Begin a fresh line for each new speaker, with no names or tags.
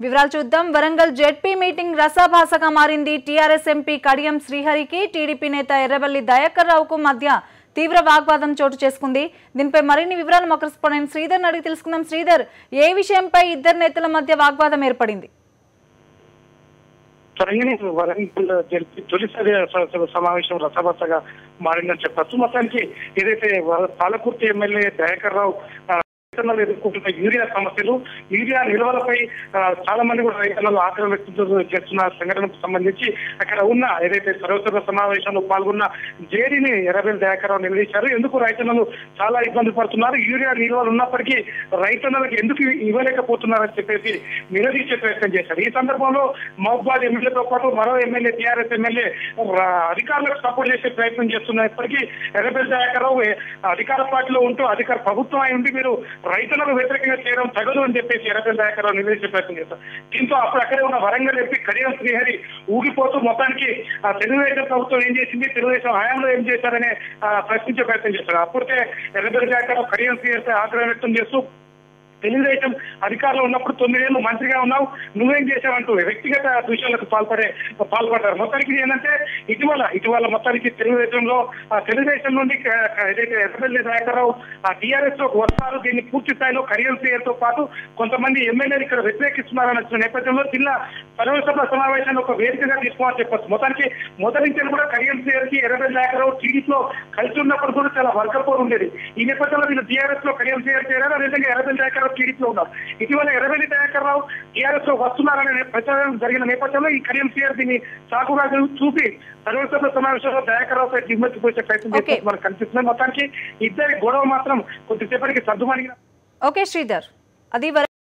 వివరాలు చూద్దాం. Warangal ZP meeting రసాభాసగా మారింది. టీఆర్ఎస్ ఎంపీ కడియం శ్రీహరికి టీడీపీ నేత ఎర్రబెల్లి దయాకర్ రావుకు మధ్య తీవ్ర వాగ్వాదం చోటు చేసుకుంది. దీనిపై మరిన్ని వివరాలు మా కరెస్పాండెంట్ శ్రీధర్ అడిగి తెలుసుకుందాం. శ్రీధర్, ఏ విషయంపై ఇద్దరు నేతల మధ్య వాగ్వాదం ఏర్పడింది?
వరంగల్ జరిపి తొలిసారి సమావేశం రసాభాసగా మారిందని చెప్పచ్చు. మొత్తానికి ఏదైతే పాలకుర్తి ఎమ్మెల్యే దయాకర్ రావు ఎదుర్కొంటున్న యూరియా సమస్యలు, యూరియా నిల్వలపై చాలా మంది కూడా రైతులలో ఆగ్రహం వ్యక్తం చేస్తున్న సంఘటనకు సంబంధించి అక్కడ ఉన్న ఏదైతే సర్వసభ సమావేశంలో పాల్గొన్న జేడీని ఎర్రబెల్లి దయాకర్ రావు నిలదీశారు. ఎందుకు రైతులను చాలా ఇబ్బంది పడుతున్నారు, యూరియా నిల్వలు ఉన్నప్పటికీ రైతులకు ఎందుకు ఇవ్వలేకపోతున్నారని చెప్పేసి నిలదీసే ప్రయత్నం చేశారు. ఈ సందర్భంలో మహబూబాద్ ఎమ్మెల్యేతో పాటు మరో ఎమ్మెల్యే టీఆర్ఎస్ ఎమ్మెల్యే అధికారులకు సపోర్ట్ చేసే ప్రయత్నం చేస్తున్నప్పటికీ ఎర్రబెల్లి దయాకర్ రావు అధికార పార్టీలో ఉంటూ అధికార ప్రభుత్వం అయి ఉండి మీరు రైతులకు వ్యతిరేకంగా చేయడం తగదు అని చెప్పేసి ఎర్రబెల్లి దయాకర్ రావు నిలదీసే ప్రయత్నం చేశారు. దీంతో అప్పుడు అక్కడే ఉన్న వరంగల్ ఎంపీ కడియం శ్రీహరి ఊగిపోతూ మొత్తానికి తెలుగుదేశం ప్రభుత్వం ఏం చేసింది, తెలుగుదేశం హయాంలో ఏం చేశారనే ప్రశ్నించే ప్రయత్నం చేశారు. అప్పటికే ఎర్రబెల్లి దయాకర్ రావు కడియం శ్రీహరిపై ఆగ్రహం వ్యక్తం చేస్తూ తెలుగుదేశం అధికారంలో ఉన్నప్పుడు 9 ఏళ్ళు మంత్రిగా ఉన్నావు, నువ్వేం చేశావంటూ వ్యక్తిగత విషయాలకు పాల్పడ్డారు. మొత్తానికి ఏంటంటే ఇటీవల మొత్తానికి తెలుగుదేశం నుండి ఏదైతే ఎర్రబెల్లి దయాకర్ రావు టీఆర్ఎస్ లోకి వస్తారు, దీన్ని పూర్తి స్థాయిలో కడియం శ్రీహరితో పాటు కొంతమంది ఎమ్మెల్యేలు ఇక్కడ వ్యతిరేకిస్తున్నారన్న నేపథ్యంలో జిల్లా సర్వసభ సమావేశాన్ని ఒక వేదికగా తీసుకోవాలని చెప్పచ్చు. మొత్తానికి మొదటి నుంచి కూడా కడియం శ్రీహరికి ఎర్రబెల్లి దయాకర్ రావు టీడీపీలో కలిసి ఉన్నప్పుడు కూడా చాలా వర్గపోరు ఉండేది. ఈ నేపథ్యంలో వీళ్ళు టీఆర్ఎస్ లో కడియం శ్రీహరి చేరారు, అదేవిధంగా ఎర్రబెల్లి దయాకర్ రావు టీడీపీలో ఉన్నారు. ఇటీవల ఎర్రబెల్లి దయాకర్ రావు టీఆర్ఎస్ లో వస్తున్నారనే ప్రచారం జరిగిన నేపథ్యంలో ఈ కడియం శ్రీహరి దీన్ని సాకుగా చూపి సర్వసభ సమావేశంలో దయాకర్ రావుపై దిమ్మతి పోసే ప్రయత్నం చేస్తే మనకు కనిపిస్తుంది. మొత్తానికి ఇద్దరి గొడవ మాత్రం కొద్దిసేపటికి సర్దుమణిగిన.
ఓకే శ్రీధర్, అది